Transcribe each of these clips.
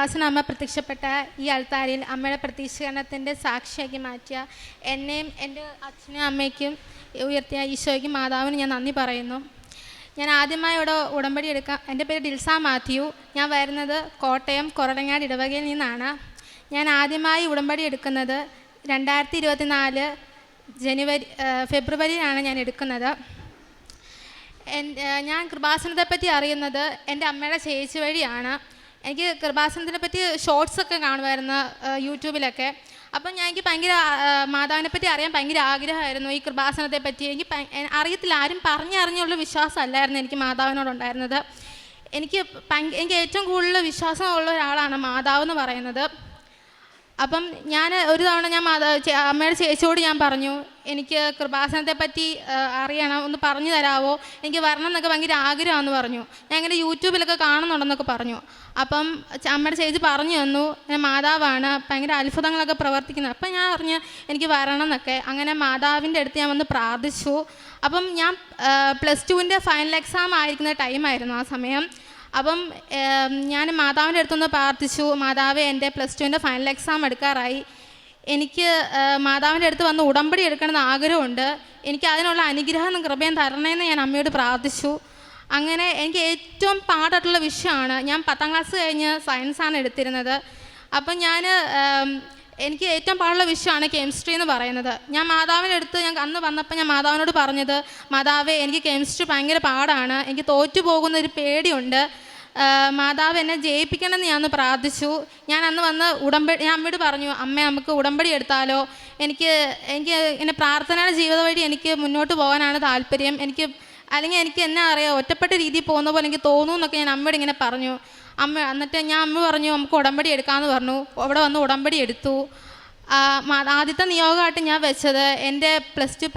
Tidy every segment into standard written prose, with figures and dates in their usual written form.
കൃപാസന അമ്മ പ്രത്യക്ഷപ്പെട്ട ഈ അൾത്താരിൽ അമ്മയുടെ പ്രത്യക്ഷീകരണത്തിൻ്റെ സാക്ഷിയാക്കി മാറ്റിയ എന്നെയും എൻ്റെ അച്ഛനും അമ്മയ്ക്കും ഉയർത്തിയ ഈശോയ്ക്കും മാതാവിനും ഞാൻ നന്ദി പറയുന്നു. ഞാൻ ആദ്യമായി ഇവിടെ ഉടമ്പടി എടുക്കാം. എൻ്റെ പേര് ഡിൽസ മാത്യു. ഞാൻ വരുന്നത് കോട്ടയം കൊറടങ്ങാട് ഇടവകയിൽ നിന്നാണ്. ഞാൻ ആദ്യമായി ഉടമ്പടി എടുക്കുന്നത് 2024 ഫെബ്രുവരിയിലാണ് ഞാൻ എടുക്കുന്നത്. ഞാൻ കൃപാസനത്തെപ്പറ്റി അറിയുന്നത് എൻ്റെ അമ്മയുടെ ചേച്ചി വഴിയാണ്. എനിക്ക് കൃപാസനത്തിനെ പറ്റി ഷോർട്സൊക്കെ കാണുമായിരുന്നു യൂട്യൂബിലൊക്കെ. അപ്പം എനിക്ക് ഭയങ്കര മാതാവിനെ പറ്റി അറിയാൻ ഭയങ്കര ആഗ്രഹമായിരുന്നു. ഈ കൃപാസനത്തെ പറ്റി എനിക്ക് അറിയത്തില്ല, ആരും പറഞ്ഞറിഞ്ഞുള്ള വിശ്വാസമല്ലായിരുന്നു എനിക്ക് മാതാവിനോടുണ്ടായിരുന്നത്. എനിക്ക് ഏറ്റവും കൂടുതൽ വിശ്വാസമുള്ള ഒരാളാണ് മാതാവ് എന്ന് പറയുന്നത്. അപ്പം ഞാൻ ഒരു തവണ ഞാൻ അമ്മയുടെ ചേച്ചിയോട് ഞാൻ പറഞ്ഞു, എനിക്ക് കൃപാസനത്തെ പറ്റി അറിയണം, ഒന്ന് പറഞ്ഞു തരാമോ, എനിക്ക് വരണം എന്നൊക്കെ ഭയങ്കര ആഗ്രഹമാണെന്ന് പറഞ്ഞു. ഞാൻ ഇങ്ങനെ യൂട്യൂബിലൊക്കെ കാണുന്നുണ്ടെന്നൊക്കെ പറഞ്ഞു. അപ്പം അമ്മയുടെ ചേച്ചി പറഞ്ഞു തന്നു, മാതാവാണ് ഭയങ്കര അത്ഭുതങ്ങളൊക്കെ പ്രവർത്തിക്കുന്നത്. അപ്പം ഞാൻ പറഞ്ഞു എനിക്ക് വരണം എന്നൊക്കെ. അങ്ങനെ മാതാവിൻ്റെ അടുത്ത് ഞാൻ വന്ന് പ്രാർത്ഥിച്ചു. അപ്പം ഞാൻ +2 ഫൈനൽ എക്സാം ആയിരിക്കുന്ന ടൈമായിരുന്നു ആ സമയം. അപ്പം ഞാൻ മാതാവിൻ്റെ അടുത്തൊന്ന് പ്രാർത്ഥിച്ചു, മാതാവേ എൻ്റെ +2 ഫൈനൽ എക്സാം എടുക്കാറായി, എനിക്ക് മാതാവിൻ്റെ അടുത്ത് വന്ന് ഉടമ്പടി എടുക്കണമെന്ന് ആഗ്രഹമുണ്ട്, എനിക്ക് അതിനുള്ള അനുഗ്രഹം കൃപയും തരണേന്ന് ഞാൻ അമ്മയോട് പ്രാർത്ഥിച്ചു. അങ്ങനെ എനിക്ക് ഏറ്റവും പാടായിട്ടുള്ള വിഷയമാണ്, ഞാൻ 10ാം ക്ലാസ് കഴിഞ്ഞ് സയൻസാണ് എടുത്തിരുന്നത്. അപ്പം എനിക്ക് ഏറ്റവും പാടുള്ള വിഷയമാണ് കെമിസ്ട്രി എന്ന് പറയുന്നത്. ഞാൻ മാതാവിൻ്റെ അടുത്ത് അന്ന് വന്നപ്പോൾ ഞാൻ മാതാവിനോട് പറഞ്ഞത്, മാതാവേ എനിക്ക് കെമിസ്ട്രി ഭയങ്കര പാടാണ്, എനിക്ക് തോറ്റു പോകുന്നൊരു പേടിയുണ്ട്, മാതാവ് എന്നെ ജയിപ്പിക്കണമെന്ന് ഞാൻ പ്രാർത്ഥിച്ചു. ഞാൻ അന്ന് വന്ന് ഞാൻ അമ്മയോട് പറഞ്ഞു, അമ്മ നമുക്ക് ഉടമ്പടി എടുത്താലോ, എനിക്ക് ഇങ്ങനെ പ്രാർത്ഥനയുടെ ജീവിത വഴി എനിക്ക് മുന്നോട്ട് പോകാനാണ് താല്പര്യം, അല്ലെങ്കിൽ എനിക്ക് എന്നാ അറിയാം ഒറ്റപ്പെട്ട രീതിയിൽ പോകുന്ന പോലെ എനിക്ക് തോന്നുന്നു എന്നൊക്കെ ഞാൻ അമ്മയോട് ഇങ്ങനെ പറഞ്ഞു. എന്നിട്ട് അമ്മ പറഞ്ഞു നമുക്ക് ഉടമ്പടി എടുക്കാമെന്ന് പറഞ്ഞു. അവിടെ വന്ന് ഉടമ്പടി എടുത്തു. ആദ്യത്തെ നിയോഗമായിട്ട് ഞാൻ വെച്ചത് എൻ്റെ +2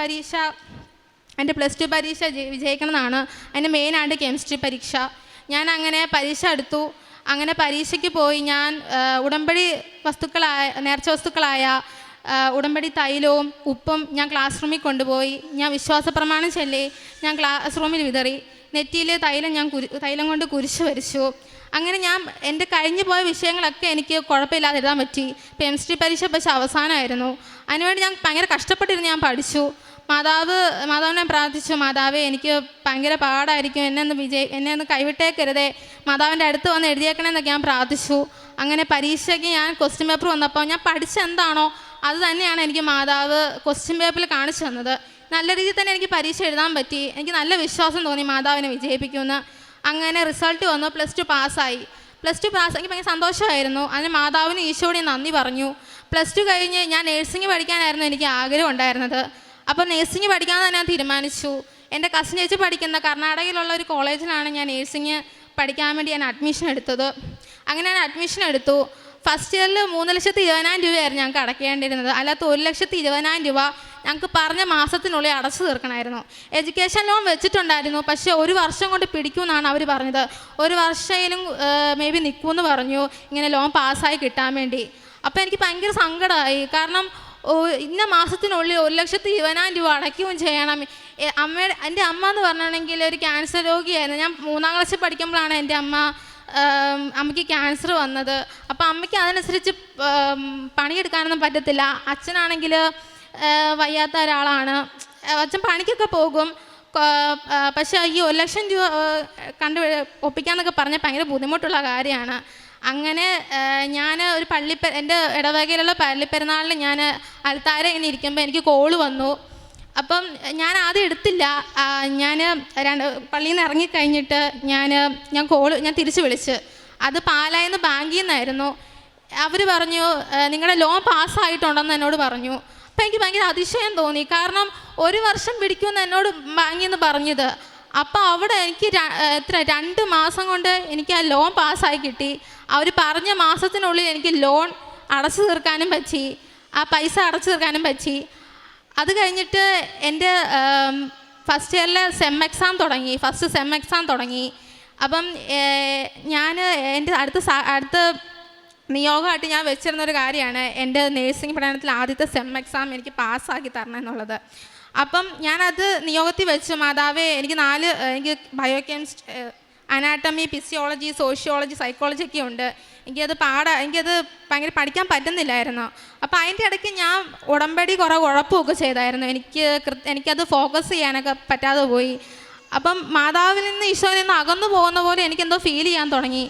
പരീക്ഷ വിജയിക്കണമെന്നാണ്. അതിൻ്റെ മെയിനായിട്ട് കെമിസ്ട്രി പരീക്ഷ. ഞാൻ അങ്ങനെ പരീക്ഷ എടുത്തു. അങ്ങനെ പരീക്ഷയ്ക്ക് പോയി. ഞാൻ ഉടമ്പടി നേർച്ച വസ്തുക്കളായ ഉടമ്പടി തൈലവും ഉപ്പും ഞാൻ ക്ലാസ് റൂമിൽ കൊണ്ടുപോയി. ഞാൻ വിശ്വാസ പ്രമാണം ചൊല്ലി ഞാൻ ക്ലാസ് റൂമിൽ വിതറി. നെറ്റിയിൽ തൈലം കൊണ്ട് കുരിശ് വരച്ചു. അങ്ങനെ എൻ്റെ കഴിഞ്ഞു പോയ വിഷയങ്ങളൊക്കെ എനിക്ക് കുഴപ്പമില്ലാതെ എഴുതാൻ പറ്റി. കെമിസ്ട്രി പരീക്ഷ പക്ഷേ അവസാനമായിരുന്നു. അതിനുവേണ്ടി ഞാൻ ഭയങ്കര കഷ്ടപ്പെട്ടിരുന്ന് ഞാൻ പഠിച്ചു. മാതാവിനെ പ്രാർത്ഥിച്ചു, മാതാവേ എനിക്ക് ഭയങ്കര പാടായിരിക്കും, എന്നെ ഒന്ന് കൈവിട്ടേക്കരുതേ, മാതാവിൻ്റെ അടുത്ത് വന്ന് എഴുതിയേക്കണമെന്നൊക്കെ ഞാൻ പ്രാർത്ഥിച്ചു. അങ്ങനെ പരീക്ഷയ്ക്ക് ഞാൻ ക്വസ്റ്റ്യൻ പേപ്പർ വന്നപ്പോൾ ഞാൻ പഠിച്ചെന്താണോ അത് തന്നെയാണ് എനിക്ക് മാതാവ് ക്വസ്റ്റ്യൻ പേപ്പറിൽ കാണിച്ചു തന്നത്. നല്ല രീതിയിൽ തന്നെ എനിക്ക് പരീക്ഷ എഴുതാൻ പറ്റി. എനിക്ക് നല്ല വിശ്വാസം തോന്നി മാതാവിനെ വിജയിപ്പിക്കുമെന്ന്. അങ്ങനെ റിസൾട്ട് വന്നു. +2 പാസ്സായി. എനിക്ക് ഭയങ്കര സന്തോഷമായിരുന്നു. അതിന് മാതാവിന് ഈശോയോട് നന്ദി പറഞ്ഞു. +2 കഴിഞ്ഞ് ഞാൻ നേഴ്സിംഗ് പഠിക്കാനായിരുന്നു എനിക്ക് ആഗ്രഹം ഉണ്ടായിരുന്നത്. അപ്പോൾ നേഴ്സിംഗ് പഠിക്കാമെന്ന് തന്നെ ഞാൻ തീരുമാനിച്ചു. എൻ്റെ കസിൻ ചേച്ചി പഠിക്കുന്ന കർണാടകയിലുള്ള ഒരു കോളേജിലാണ് ഞാൻ നേഴ്സിംഗ് പഠിക്കാൻ വേണ്ടി ഞാൻ അഡ്മിഷൻ എടുത്തത്. അങ്ങനെ ഞാൻ അഡ്മിഷൻ എടുത്തു. ഫസ്റ്റ് ഇയറിൽ 3,20,000 രൂപയായിരുന്നു ഞങ്ങൾക്ക് അടയ്ക്കേണ്ടിയിരുന്നത്. അല്ലാത്ത 1,20,000 രൂപ ഞങ്ങൾക്ക് പറഞ്ഞ മാസത്തിനുള്ളിൽ അടച്ചു തീർക്കണമായിരുന്നു. എഡ്യൂക്കേഷൻ ലോൺ വെച്ചിട്ടുണ്ടായിരുന്നു, പക്ഷേ 1 വർഷം കൊണ്ട് പിടിക്കുമെന്നാണ് അവർ പറഞ്ഞത്. 1 വർഷയിലും മേ ബി നിൽക്കുമെന്ന് പറഞ്ഞു ഇങ്ങനെ ലോൺ പാസ്സായി കിട്ടാൻ വേണ്ടി. അപ്പോൾ എനിക്ക് ഭയങ്കര സങ്കടമായി. കാരണം ഇന്ന മാസത്തിനുള്ളിൽ 1,20,000 രൂപ അടയ്ക്കുകയും ചെയ്യണം. എൻ്റെ അമ്മ എന്ന് പറഞ്ഞിട്ടുണ്ടെങ്കിൽ ഒരു ക്യാൻസർ രോഗിയായിരുന്നു. ഞാൻ 3ാം ക്ലാസ്സിൽ പഠിക്കുമ്പോഴാണ് എൻ്റെ അമ്മയ്ക്ക് ക്യാൻസർ വന്നത്. അപ്പോൾ അമ്മയ്ക്ക് അതനുസരിച്ച് പണിയെടുക്കാനൊന്നും പറ്റത്തില്ല. അച്ഛനാണെങ്കിൽ വയ്യാത്ത ഒരാളാണ്. അച്ഛൻ പണിക്കൊക്കെ പോകും. പക്ഷേ ഈ 1,00,000 രൂപ ഒപ്പിക്കാമെന്നൊക്കെ പറഞ്ഞാൽ ഭയങ്കര ബുദ്ധിമുട്ടുള്ള കാര്യമാണ്. അങ്ങനെ ഞാൻ ഒരു എൻ്റെ ഇടവകയിലുള്ള പള്ളിപ്പെരുന്നാളിൽ ഞാൻ അൽത്താര ഇങ്ങനെ ഇരിക്കുമ്പോൾ എനിക്ക് കോള് വന്നു. അപ്പം ഞാൻ ആദ്യം എടുത്തില്ല. ഞാൻ പള്ളിയിൽ നിന്ന് ഇറങ്ങിക്കഴിഞ്ഞിട്ട് ഞാൻ തിരിച്ച് വിളിച്ച്. അത് പാലായിൽ നിന്ന് ബാങ്കിൽ നിന്നായിരുന്നു. അവർ പറഞ്ഞു നിങ്ങളുടെ ലോൺ പാസ്സായിട്ടുണ്ടെന്ന് എന്നോട് പറഞ്ഞു. അപ്പം എനിക്ക് ഭയങ്കര അതിശയം തോന്നി. കാരണം 1 വർഷം പിടിക്കുമെന്ന് എന്നോട് ബാങ്കിൽ നിന്ന് പറഞ്ഞത്. അപ്പോൾ അവിടെ എനിക്ക് 2 മാസം കൊണ്ട് എനിക്ക് ആ ലോൺ പാസ്സായി കിട്ടി. അവർ പറഞ്ഞ മാസത്തിനുള്ളിൽ എനിക്ക് ലോൺ അടച്ചു തീർക്കാനും പറ്റി, ആ പൈസ അടച്ചു തീർക്കാനും പറ്റി. അത് കഴിഞ്ഞിട്ട് എൻ്റെ ഫസ്റ്റ് ഇയറിലെ ഫസ്റ്റ് സെം എക്സാം തുടങ്ങി. അപ്പം ഞാൻ എൻ്റെ അടുത്ത നിയോഗമായിട്ട് ഞാൻ വെച്ചിരുന്നൊരു കാര്യമാണ് എൻ്റെ നേഴ്സിംഗ് പഠനത്തിൽ ആദ്യത്തെ സെം എക്സാം എനിക്ക് പാസ്സാക്കി തരണം എന്നുള്ളത്. അപ്പം ഞാനത് നിയോഗത്തിൽ വെച്ചു, മാതാവേ എനിക്ക് അനാട്ടമി, ഫിസിയോളജി, സോഷ്യോളജി, സൈക്കോളജി ഒക്കെ ഉണ്ട്. എനിക്കത് ഭയങ്കര പഠിക്കാൻ പറ്റുന്നില്ലായിരുന്നു. അപ്പോൾ അതിൻ്റെ ഇടയ്ക്ക് ഞാൻ ഉടമ്പടി കുറേ ഉഴപ്പമൊക്കെ ചെയ്തായിരുന്നു. എനിക്കത് ഫോക്കസ് ചെയ്യാനൊക്കെ പറ്റാതെ പോയി. അപ്പം മാതാവിൽ നിന്ന് ഈശോയിൽ നിന്ന് അകന്നു പോകുന്ന പോലെ എനിക്കെന്തോ ഫീൽ ചെയ്യാൻ തുടങ്ങി.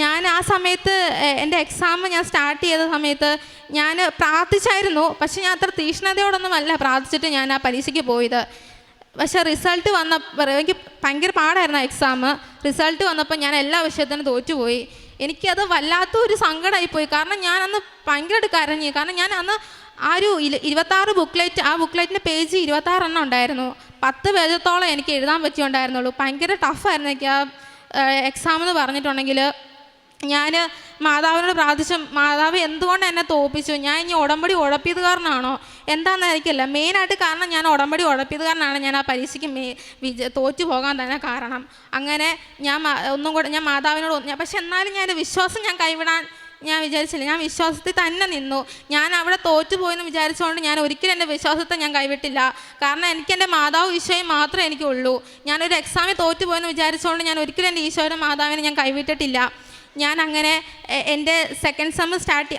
ഞാൻ ആ സമയത്ത് എൻ്റെ എക്സാം ഞാൻ സ്റ്റാർട്ട് ചെയ്ത സമയത്ത് ഞാൻ പ്രാർത്ഥിച്ചായിരുന്നു. പക്ഷെ ഞാൻ അത്ര തീക്ഷ്ണതയോടൊന്നുമല്ല പ്രാർത്ഥിച്ചിട്ട് ഞാൻ ആ പരീക്ഷയ്ക്ക് പോയത്. പക്ഷേ റിസൾട്ട് എനിക്ക് ഭയങ്കര പാടായിരുന്നു ആ എക്സാം. റിസൾട്ട് വന്നപ്പോൾ ഞാൻ എല്ലാ വിഷയത്തിനും തോറ്റുപോയി. എനിക്കത് വല്ലാത്തൊരു സങ്കടമായിപ്പോയി. കാരണം ഞാനന്ന് ഭയങ്കരമായിട്ട് കരഞ്ഞു. കാരണം ഞാൻ അന്ന് ആ ഒരു 26 ബുക്ക്ലെറ്റ്, ആ ബുക്ക്ലെറ്റിൻ്റെ പേജ് 26 എണ്ണം ഉണ്ടായിരുന്നു. 10 പേജത്തോളം എനിക്ക് എഴുതാൻ പറ്റിയുണ്ടായിരുന്നുള്ളൂ. ഭയങ്കര ടഫായിരുന്നു എനിക്ക് ആ എക്സാം എന്ന് പറഞ്ഞിട്ടുണ്ടെങ്കിൽ. ഞാൻ മാതാവിനോട് പ്രാർത്ഥിച്ചു, മാതാവ് എന്തുകൊണ്ട് എന്നെ തോൽപ്പിച്ചു? ഞാൻ ഇനി ഉടമ്പടി ഉഴപ്പിയത് കാരണമാണോ എന്താണെന്ന് എനിക്കല്ല. മെയിനായിട്ട് കാരണം ഞാൻ ഉടമ്പടി ഉഴപ്പിയത് കാരണമാണ് ഞാൻ ആ പരീക്ഷയ്ക്ക് തോറ്റു പോകാൻ തന്നെ കാരണം. അങ്ങനെ ഞാൻ മാതാവിനോട് പക്ഷെ എന്നാലും ഞാൻ വിശ്വാസം ഞാൻ കൈവിടാൻ ഞാൻ വിചാരിച്ചില്ല. ഞാൻ വിശ്വാസത്തിൽ തന്നെ നിന്നു. ഞാൻ അവിടെ തോറ്റുപോയെന്ന് വിചാരിച്ചുകൊണ്ട് ഞാൻ ഒരിക്കലും എൻ്റെ വിശ്വാസത്തെ ഞാൻ കൈവിട്ടില്ല. കാരണം എനിക്ക് എൻ്റെ മാതാവ് ഈശോയും മാത്രമേ എനിക്കുള്ളൂ. ഞാനൊരു എക്സാമിൽ തോറ്റുപോയെന്ന് വിചാരിച്ചുകൊണ്ട് ഞാൻ ഒരിക്കലും എൻ്റെ ഈശോയുടെ മാതാവിനെ ഞാൻ കൈവിട്ടിട്ടില്ല. ഞാൻ അങ്ങനെ എൻ്റെ സെക്കൻഡ് സെം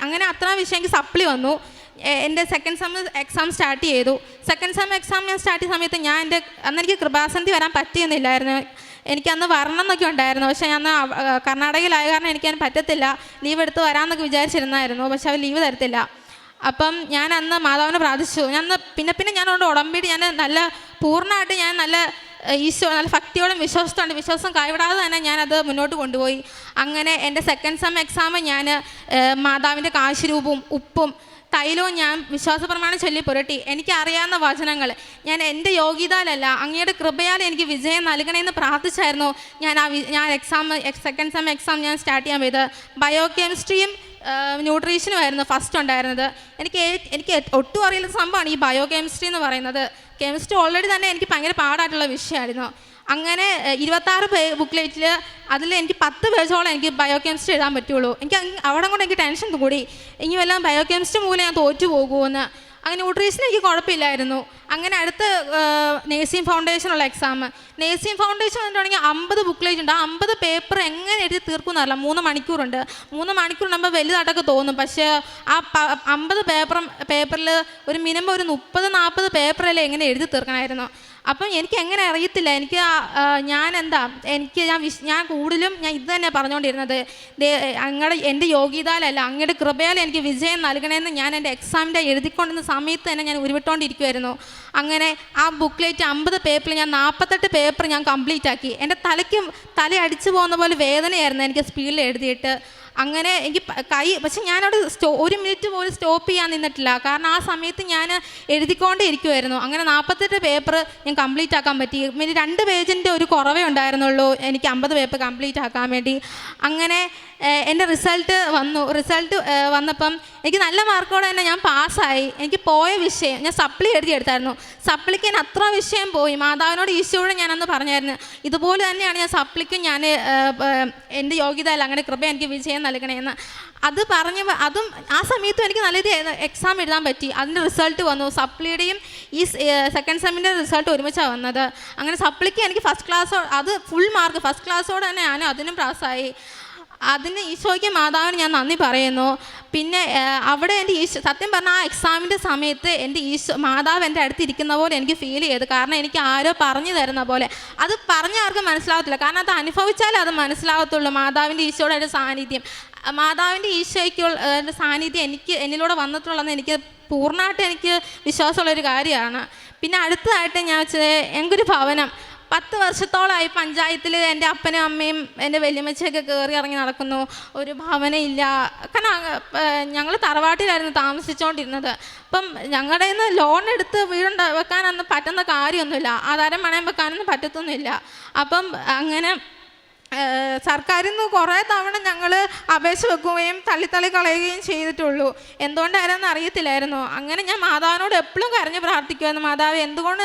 അങ്ങനെ അത്ര വിഷയം എനിക്ക് സപ്ലി വന്നു. എൻ്റെ സെക്കൻഡ് സെം എക്സാം സ്റ്റാർട്ട് ചെയ്തു. സെക്കൻഡ് സെം എക്സാം ഞാൻ സ്റ്റാർട്ട് ചെയ്ത സമയത്ത് അന്ന് എനിക്ക് കൃപാസന്ധി വരാൻ പറ്റിയൊന്നുമില്ലായിരുന്നു. എനിക്കന്ന് വരണം എന്നൊക്കെ ഉണ്ടായിരുന്നു. പക്ഷേ ഞാൻ കർണാടകയിലായ കാരണം എനിക്കതിന് പറ്റത്തില്ല. ലീവ് എടുത്ത് വരാമെന്നൊക്കെ വിചാരിച്ചിരുന്നായിരുന്നു. പക്ഷെ അവർ ലീവ് തരത്തില്ല. അപ്പം ഞാൻ അന്ന് മാതാവിനെ പ്രാർത്ഥിച്ചു. പിന്നെ ഞാനോട് ഉടമ്പടി നല്ല പൂർണ്ണമായിട്ട് നല്ല നല്ല ഭക്തിയോടും വിശ്വാസം കൈവിടാതെ തന്നെ ഞാനത് മുന്നോട്ട് കൊണ്ടുപോയി. അങ്ങനെ എൻ്റെ സെക്കൻഡ് സെം എക്സാം ഞാൻ മാതാവിൻ്റെ കാശുരൂപവും ഉപ്പും തൈലവും ഞാൻ വിശ്വാസപ്രമാണം ചൊല്ലി പുരട്ടി. എനിക്കറിയാവുന്ന വചനങ്ങൾ ഞാൻ എൻ്റെ യോഗ്യതയിലല്ല അങ്ങയുടെ കൃപയാൽ എനിക്ക് വിജയം നൽകണമെന്ന് പ്രാർത്ഥിച്ചായിരുന്നു ഞാൻ സെക്കൻഡ് സെം എക്സാം ഞാൻ സ്റ്റാർട്ട് ചെയ്യാൻ പോയത്. ബയോകെമിസ്ട്രിയും ന്യൂട്രീഷനുമായിരുന്നു ഫസ്റ്റ് ഉണ്ടായിരുന്നത്. എനിക്ക് ഒട്ടും അറിയാത്ത സംഭവമാണ് ഈ ബയോകെമിസ്ട്രി എന്ന് പറയുന്നത്. കെമിസ്ട്രി ഓൾറെഡി തന്നെ എനിക്ക് ഭയങ്കര പാടായിട്ടുള്ള വിഷയമായിരുന്നു. അങ്ങനെ 26 ബുക്ക്ലെറ്റിൽ അതിൽ എനിക്ക് 10 പേജോളം എനിക്ക് ബയോകെമിസ്ട്രി എഴുതാൻ പറ്റുള്ളൂ. അവിടെ കൊണ്ട് എനിക്ക് ടെൻഷൻ കൂടി, ഇനി വല്ലതും ബയോകെമിസ്ട്രി മൂലം ഞാൻ തോറ്റു പോകുമെന്ന്. അങ്ങനെ ന്യൂട്രീഷൻ എനിക്ക് കുഴപ്പമില്ലായിരുന്നു. അങ്ങനെ അടുത്ത നേഴ്സിംഗ് ഫൗണ്ടേഷനുള്ള എക്സാം. നേഴ്സിംഗ് ഫൗണ്ടേഷൻ എന്നിട്ടുണ്ടെങ്കിൽ 50 ബുക്ക്ലേറ്റ് ഉണ്ട്. ആ 50 പേപ്പർ എങ്ങനെ എഴുതി തീർക്കുമെന്നറിയില്ല. 3 മണിക്കൂറുണ്ട്. 3 മണിക്കൂറിനാകുമ്പോൾ വലുതായിട്ടൊക്കെ തോന്നും. പക്ഷേ ആ 50 പേപ്പറിൽ ഒരു മിനിമം ഒരു 30-40 പേപ്പറല്ലേ എങ്ങനെ എഴുതി തീർക്കണമായിരുന്നു. അപ്പം എനിക്ക് എങ്ങനെ അറിയത്തില്ല. ഞാൻ കൂടുതലും ഇത് തന്നെ പറഞ്ഞുകൊണ്ടിരുന്നത്, എൻ്റെ യോഗ്യതയിലല്ല അങ്ങയുടെ കൃപയാൽ എനിക്ക് വിജയം നൽകണമെന്ന് ഞാൻ എൻ്റെ എക്സാമിൻ്റെ എഴുതിക്കൊണ്ടിരുന്ന സമയത്ത് തന്നെ ഞാൻ ഉരുവിട്ടുകൊണ്ടിരിക്കുമായിരുന്നു. അങ്ങനെ ആ ബുക്ക്ലെറ്റ് 50 പേപ്പറിൽ ഞാൻ 48 പേപ്പർ ഞാൻ കംപ്ലീറ്റ് ആക്കി. എൻ്റെ തല അടിച്ചു പോകുന്ന പോലെ വേദനയായിരുന്നു എനിക്ക് സ്പീഡിൽ എഴുതിയിട്ട്. അങ്ങനെ എനിക്ക് പക്ഷെ ഞാനവിടെ 1 മിനിറ്റ് പോലും സ്റ്റോപ്പ് ചെയ്യാൻ നിന്നിട്ടില്ല. കാരണം ആ സമയത്ത് ഞാൻ എഴുതിക്കൊണ്ടേ ഇരിക്കുമായിരുന്നു. അങ്ങനെ 48 പേപ്പർ ഞാൻ കംപ്ലീറ്റ് ആക്കാൻ പറ്റി. 2 പേജിൻ്റെ ഒരു കുറവേ ഉണ്ടായിരുന്നുള്ളൂ എനിക്ക് 50 പേപ്പർ കംപ്ലീറ്റ് ആക്കാൻ വേണ്ടി. അങ്ങനെ എൻ്റെ റിസൾട്ട് വന്നപ്പം എനിക്ക് നല്ല മാർക്കോടെ തന്നെ ഞാൻ പാസ്സായി. എനിക്ക് പോയ വിഷയം ഞാൻ സപ്ലി എഴുതിയെടുത്തായിരുന്നു. സപ്ലിക്ക് ഞാൻ അത്ര വിഷയം പോയി. മാതാവിനോട് ഈശോയോട് ഞാനന്ന് പറഞ്ഞായിരുന്നു, ഇതുപോലെ തന്നെയാണ് ഞാൻ സപ്ലിക്കും എൻ്റെ യോഗ്യതയല്ല അങ്ങനെ കൃപ എനിക്ക് വിജയം നൽകണമെന്ന്. അതും ആ സമയത്തും എനിക്ക് നല്ലൊരു എക്സാം എഴുതാൻ പറ്റി. അതിൻ്റെ റിസൾട്ട് വന്നു. സപ്ലിയുടെയും ഈ സെക്കൻഡ് സെമ്മിൻ്റെ റിസൾട്ട് ഒരുമിച്ചാണ് വന്നത്. അങ്ങനെ സപ്ലിക്ക് എനിക്ക് ഫസ്റ്റ് ക്ലാസ്, അത് ഫുൾ മാർക്ക് ഫസ്റ്റ് ക്ലാസ്സോടെ തന്നെ ഞാനും അതിനും പാസ്സായി. അതിന് ഈശോയ്ക്ക് മാതാവിന് ഞാൻ നന്ദി പറയുന്നു. പിന്നെ അവിടെ എൻ്റെ സത്യം പറഞ്ഞാൽ ആ എക്സാമിൻ്റെ സമയത്ത് എൻ്റെ മാതാവ് എൻ്റെ അടുത്തിരിക്കുന്ന പോലെ എനിക്ക് ഫീൽ ചെയ്തു. കാരണം എനിക്ക് ആരോ പറഞ്ഞു തരുന്ന പോലെ. അത് പറഞ്ഞ ആർക്കും മനസ്സിലാകത്തില്ല, കാരണം അത് അനുഭവിച്ചാലേ അത് മനസ്സിലാകത്തുള്ളൂ. മാതാവിൻ്റെ ഈശോയുടെ ഒരു സാന്നിധ്യം, മാതാവിൻ്റെ ഈശോയ്ക്കുള്ള സാന്നിധ്യം എന്നിലൂടെ വന്നിട്ടുള്ളതെന്ന് എനിക്ക് പൂർണ്ണമായിട്ട് എനിക്ക് വിശ്വാസമുള്ളൊരു കാര്യമാണ്. പിന്നെ അടുത്തതായിട്ട് ഞാൻ വെച്ചത് ഞങ്ങൾക്കൊരു ഭവനം 10 വർഷത്തോളമായി പഞ്ചായത്തിൽ എൻ്റെ അപ്പനും അമ്മയും എൻ്റെ വല്യമ്മച്ചയൊക്കെ കയറി ഇറങ്ങി നടക്കുന്നു. ഒരു ഭവനമില്ല. കാരണം ഞങ്ങൾ തറവാട്ടിലായിരുന്നു താമസിച്ചുകൊണ്ടിരുന്നത്. അപ്പം ഞങ്ങളുടെ നിന്ന് ലോൺ എടുത്ത് വെക്കാനൊന്നും പറ്റുന്ന കാര്യമൊന്നുമില്ല. ആധാരം പണയം വെക്കാനൊന്നും പറ്റത്തൊന്നുമില്ല. അപ്പം അങ്ങനെ സർക്കാരിൽ നിന്ന് കുറേ തവണ ഞങ്ങൾ അപേക്ഷ വെക്കുകയും തള്ളി കളയുകയും ചെയ്തിട്ടുള്ളൂ. എന്തുകൊണ്ടായിരുന്നു അറിയത്തില്ലായിരുന്നു. അങ്ങനെ ഞാൻ മാതാവിനോട് എപ്പോഴും കരഞ്ഞ് പ്രാർത്ഥിക്കുമായിരുന്നു, മാതാവ് എന്തുകൊണ്ട്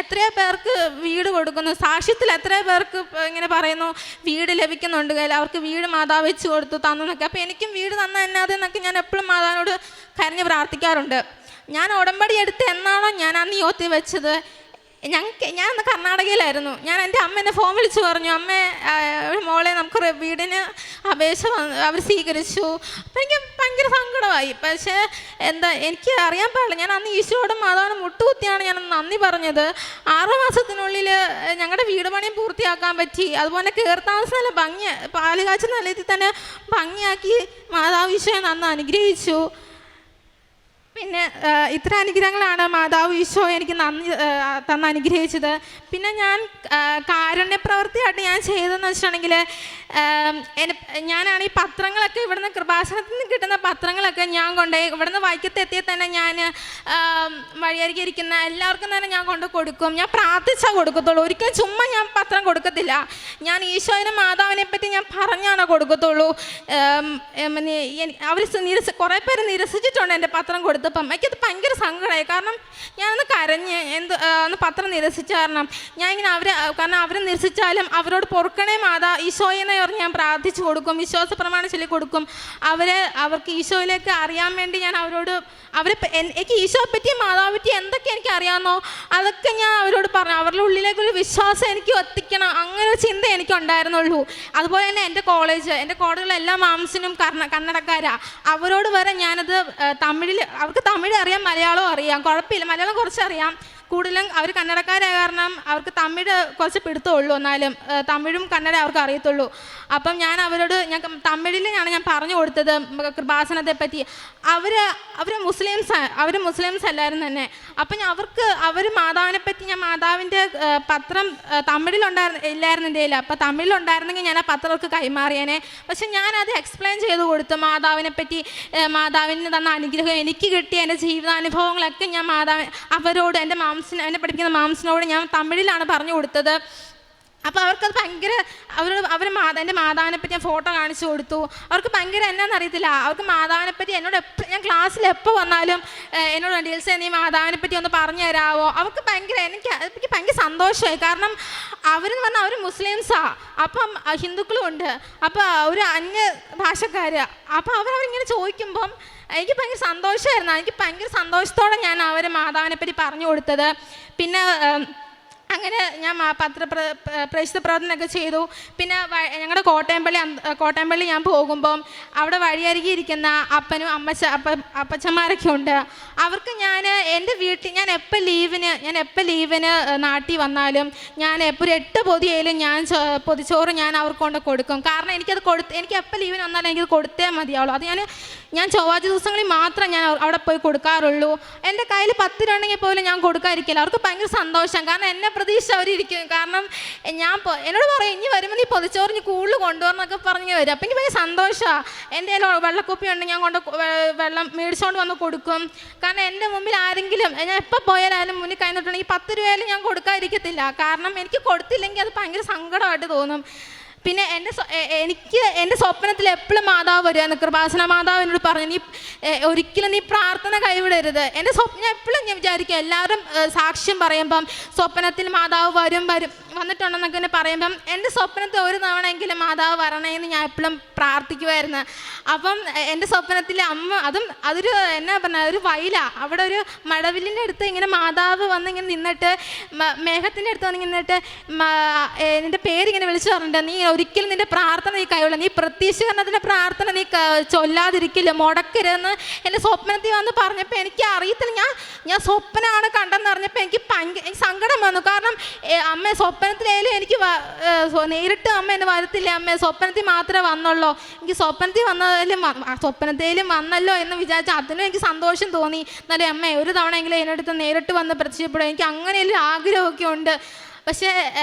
എത്രയോ പേർക്ക് വീട് കൊടുക്കുന്നു, സാക്ഷ്യത്തിൽ എത്രയോ പേർക്ക് ഇങ്ങനെ പറയുന്നു വീട് ലഭിക്കുന്നുണ്ട്, അവർക്ക് വീട് മാതാവ് വെച്ച് കൊടുത്തു തന്നൊക്കെ. അപ്പോൾ എനിക്കും വീട് തന്ന എന്നാതെന്നൊക്കെ ഞാൻ എപ്പോഴും മാതാവിനോട് കരഞ്ഞ് പ്രാർത്ഥിക്കാറുണ്ട്. ഞാൻ ഉടമ്പടി എടുത്ത് എന്നാണോ ഞാൻ ആ നിയോഗത്തിൽ വെച്ചത്, ഞാൻ അന്ന് കർണാടകയിലായിരുന്നു. ഞാൻ എൻ്റെ അമ്മ എന്നെ ഫോൺ വിളിച്ച് പറഞ്ഞു, അമ്മേ മോളെ നമുക്ക് വീടിന് അപേക്ഷ അവർ സ്വീകരിച്ചു. അപ്പം എനിക്ക് ഭയങ്കര സങ്കടമായി. പക്ഷേ എനിക്ക് അറിയാൻ പാടില്ല, ഞാൻ അന്ന് ഈശോയോടും മാതാവിനും മുട്ടുകുത്തിയാണ് ഞാൻ നന്ദി പറഞ്ഞത്. 6 മാസത്തിനുള്ളിൽ ഞങ്ങളുടെ വീട് പണിയും പൂർത്തിയാക്കാൻ പറ്റി. അതുപോലെ കയർത്താമസം നല്ല പാലുകാച്ച നല്ല രീതിയിൽ തന്നെ ഭംഗിയാക്കി മാതാവ് ഈശോയെ നന്ന് അനുഗ്രഹിച്ചു. പിന്നെ ഇത്ര അനുഗ്രഹങ്ങളാണ് മാതാവ് ഈശോ എനിക്ക് തന്ന് അനുഗ്രഹിച്ചത്. പിന്നെ ഞാൻ കാരുണ്യപ്രവൃത്തിയായിട്ട് ഞാൻ ചെയ്തതെന്ന് വെച്ചിട്ടുണ്ടെങ്കിൽ, ഞാനാണ് ഈ പത്രങ്ങളൊക്കെ ഇവിടുന്ന് കൃപാസനത്തിൽ നിന്ന് കിട്ടുന്ന പത്രങ്ങളൊക്കെ ഞാൻ കൊണ്ടുപോയി ഇവിടുന്ന് വൈക്കത്തെത്തിയാൽ തന്നെ ഞാൻ വഴിയരികെ ഇരിക്കുന്ന എല്ലാവർക്കും തന്നെ ഞാൻ കൊണ്ട് കൊടുക്കും. ഞാൻ പ്രാർത്ഥിച്ചാൽ കൊടുക്കത്തുള്ളൂ, ഒരിക്കലും ചുമ്മാ ഞാൻ പത്രം കൊടുക്കത്തില്ല. ഞാൻ ഈശോയുടെ മാതാവിനെ പറ്റി ഞാൻ പറഞ്ഞാണ് കൊടുക്കത്തുള്ളൂ. അവർ കുറേ പേര് നിരസിച്ചിട്ടുണ്ട് എൻ്റെ പത്രം കൊടുത്തപ്പം. എനിക്കത് ഭയങ്കര സങ്കടമായി. കാരണം ഞാനൊന്ന് കരഞ്ഞ് ഒന്ന് പത്രം നിരസിച്ച കാരണം ഞാൻ ഇങ്ങനെ കാരണം അവർ നിരസിച്ചാലും അവരോട് പൊറുക്കണേ മാതാ ഈശോയെന്ന് പറഞ്ഞ് ഞാൻ പ്രാർത്ഥിച്ചു കൊടുക്കും, വിശ്വാസ പ്രമാണം ചൊല്ലി കൊടുക്കും. അവർക്ക് ഈശോയിലേക്ക് അറിയാൻ വേണ്ടി ഞാൻ എനിക്ക് ഈശോയെ പറ്റി മാതാവിനെ പറ്റി എന്തൊക്കെ എനിക്ക് അറിയാമെന്നോ അതൊക്കെ ഞാൻ അവരോട് പറഞ്ഞു. അവരുടെ ഉള്ളിലേക്കൊരു വിശ്വാസം എനിക്ക് എത്തിക്കണം, അങ്ങനെ ഒരു ചിന്ത എനിക്ക് ഉണ്ടായിരുന്നുള്ളൂ. അതുപോലെ തന്നെ എൻ്റെ കോളേജിലെ എല്ലാ മാംസിനും കന്നഡക്കാരാണ്. അവരോട് വരെ ഞാനത് അവർക്ക് തമിഴ് അറിയാം, മലയാളം അറിയാം, കുഴപ്പമില്ല, മലയാളം കുറച്ചറിയാം. കൂടുതലും അവർ കന്നഡക്കാരായ കാരണം അവർക്ക് തമിഴ് കുറച്ച് പിടുത്തമുള്ളൂ, എന്നാലും തമിഴും കന്നഡ അവർക്ക് അറിയത്തുള്ളൂ. അപ്പം ഞാൻ അവരോട് തമിഴിലാണ് ഞാൻ പറഞ്ഞു കൊടുത്തത് കൃപാസനത്തെ പറ്റി. അവർ മുസ്ലിംസ് അല്ലായിരുന്നു തന്നെ. അപ്പം അവർ മാതാവിനെ പറ്റി ഞാൻ മാതാവിൻ്റെ പത്രം ഇല്ലായിരുന്നു എൻ്റെ കയ്യിൽ. അപ്പം തമിഴിലുണ്ടായിരുന്നെങ്കിൽ ഞാൻ ആ പത്രം അവർക്ക് കൈമാറിയേനെ. പക്ഷെ ഞാനത് എക്സ്പ്ലെയിൻ ചെയ്ത് കൊടുത്തു മാതാവിനെ പറ്റി, മാതാവിന് തന്ന അനുഗ്രഹം, എനിക്ക് കിട്ടിയ എൻ്റെ ജീവിതാനുഭവങ്ങളൊക്കെ ഞാൻ അവരോട് എന്നെ പഠിപ്പിക്കുന്ന മാംസിനോട് ഞാൻ തമിഴിലാണ് പറഞ്ഞു കൊടുത്തത്. അപ്പോൾ അവർക്കത് ഭയങ്കര എൻ്റെ മാതാവിനെ പറ്റി ഞാൻ ഫോട്ടോ കാണിച്ചു കൊടുത്തു. അവർക്ക് ഭയങ്കര എന്നാന്ന് അറിയത്തില്ല, അവർക്ക് മാതാവിനെ പറ്റി എന്നോട് ഞാൻ ക്ലാസ്സിൽ എപ്പോൾ വന്നാലും എന്നോട് ഡീൽസ് നീ മാതാവിനെ പറ്റി ഒന്ന് പറഞ്ഞു തരാമോ. അവർക്ക് എനിക്ക് ഭയങ്കര സന്തോഷമായി. കാരണം അവരെന്ന് പറഞ്ഞാൽ അവർ മുസ്ലിംസാണ്, അപ്പം ഹിന്ദുക്കളും ഉണ്ട്, അപ്പോൾ ഒരു അന്യ ഭാഷക്കാർ. അപ്പോൾ അവരിങ്ങനെ ചോദിക്കുമ്പം എനിക്ക് ഭയങ്കര സന്തോഷമായിരുന്നു. എനിക്ക് ഭയങ്കര സന്തോഷത്തോടെ ഞാൻ മാതാവിനെ പറ്റി പറഞ്ഞു കൊടുത്തത്. പിന്നെ അങ്ങനെ ഞാൻ പ്രേക്ഷിത പ്രവർത്തനമൊക്കെ ചെയ്തു. പിന്നെ ഞങ്ങളുടെ കോട്ടയംപള്ളി ഞാൻ പോകുമ്പം അവിടെ വഴിയരികെ ഇരിക്കുന്ന അപ്പനും അപ്പച്ചന്മാരൊക്കെ ഉണ്ട്. അവർക്ക് എൻ്റെ വീട്ടിൽ ഞാൻ എപ്പോൾ ലീവിന് നാട്ടിൽ വന്നാലും ഞാൻ എപ്പോൾ 8 പൊതിയായാലും പൊതിച്ചോറ് ഞാൻ അവർക്ക് കൊണ്ട് കൊടുക്കും. കാരണം എനിക്ക് എപ്പോൾ ലീവിന് വന്നാലും എനിക്കത് കൊടുത്തേ മതിയാവുള്ളൂ. അത് ഞാൻ ചൊവ്വാഴ്ച ദിവസങ്ങളിൽ മാത്രം ഞാൻ അവിടെ പോയി കൊടുക്കാറുള്ളൂ. എൻ്റെ കയ്യിൽ 10 രൂപ ഉണ്ടെങ്കിൽ പോലും ഞാൻ കൊടുക്കാതിരിക്കില്ല. അവർക്ക് ഭയങ്കര സന്തോഷം. കാരണം എന്നെ പ്രതീക്ഷ അവരിയ്ക്കും. കാരണം എന്നോട് പറയും, ഇനി വരുമ്പോൾ നീ പൊതിച്ചോറ് കൂടുതൽ കൊണ്ടുവരണമെന്നൊക്കെ പറഞ്ഞ് വരും. അപ്പം എനിക്ക് ഭയങ്കര സന്തോഷമാണ്. എൻ്റെ കയ്യിൽ വെള്ളക്കുപ്പി ഉണ്ട്, ഞാൻ വെള്ളം മേടിച്ചുകൊണ്ട് വന്ന് കൊടുക്കും. കാരണം എൻ്റെ മുമ്പിൽ ആരെങ്കിലും ഞാൻ എപ്പോൾ പോയാലും മുന്നിൽ കഴിഞ്ഞിട്ടുണ്ടെങ്കിൽ 10 രൂപയായാലും ഞാൻ കൊടുക്കാതിരിക്കത്തില്ല. കാരണം എനിക്ക് കൊടുത്തില്ലെങ്കിൽ അത് ഭയങ്കര സങ്കടമായിട്ട് തോന്നും. പിന്നെ എൻ്റെ സ്വപ്നത്തിൽ എപ്പോഴും മാതാവ് വരുമായിരുന്നു. കൃപാസന മാതാവ് എന്നോട് പറഞ്ഞു, ഒരിക്കലും നീ പ്രാർത്ഥന കൈവിടരുത്. എൻ്റെ സ്വപ്നം എപ്പോഴും ഞാൻ വിചാരിക്കും, എല്ലാവരും സാക്ഷ്യം പറയുമ്പം സ്വപ്നത്തിൽ മാതാവ് വന്നിട്ടുണ്ടെന്നൊക്കെ എന്നെ പറയുമ്പം എൻ്റെ സ്വപ്നത്തിൽ ഒരു തവണയെങ്കിലും മാതാവ് വരണേന്ന് ഞാൻ എപ്പോഴും പ്രാർത്ഥിക്കുമായിരുന്നു. അപ്പം എൻ്റെ സ്വപ്നത്തിൽ അതൊരു എന്നാ പറഞ്ഞാൽ ഒരു വയലാണ്. അവിടെ ഒരു മഴവില്ലിൻ്റെ അടുത്ത് ഇങ്ങനെ മാതാവ് വന്നിങ്ങനെ നിന്നിട്ട്, മേഘത്തിൻ്റെ അടുത്ത് വന്നിങ്ങനെ നിന്നിട്ട് എൻ്റെ പേരിങ്ങനെ വിളിച്ചു പറഞ്ഞിട്ട്, നീ ഒരിക്കലും നിൻ്റെ പ്രാർത്ഥന നീ കൈവിട, നീ പ്രത്യക്ഷീകരണത്തിൻ്റെ പ്രാർത്ഥന നീ ചൊല്ലാതിരിക്കില്ല, മുടക്കരുതെന്ന് എൻ്റെ സ്വപ്നത്തിൽ വന്ന് പറഞ്ഞപ്പോൾ എനിക്ക് അറിയത്തില്ല. ഞാൻ സ്വപ്നമാണ് കണ്ടെന്ന് പറഞ്ഞപ്പോൾ എനിക്ക് സങ്കടം വന്നു. കാരണം അമ്മ സ്വപ്നത്തിലായാലും എനിക്ക് നേരിട്ട് അമ്മ എന്നെ വരത്തില്ല, അമ്മ സ്വപ്നത്തിൽ മാത്രമേ വന്നുള്ളൂ. എനിക്ക് സ്വപ്നത്തിലും വന്നല്ലോ എന്ന് വിചാരിച്ചാൽ അതിനും എനിക്ക് സന്തോഷം തോന്നി. എന്നാലും അമ്മ ഒരു തവണയെങ്കിലും എന്നടുത്ത് നേരിട്ട് വന്ന് പ്രത്യക്ഷപ്പെടും, എനിക്ക് അങ്ങനെയൊരു ആഗ്രഹമൊക്കെ ഉണ്ട്. പക്ഷേ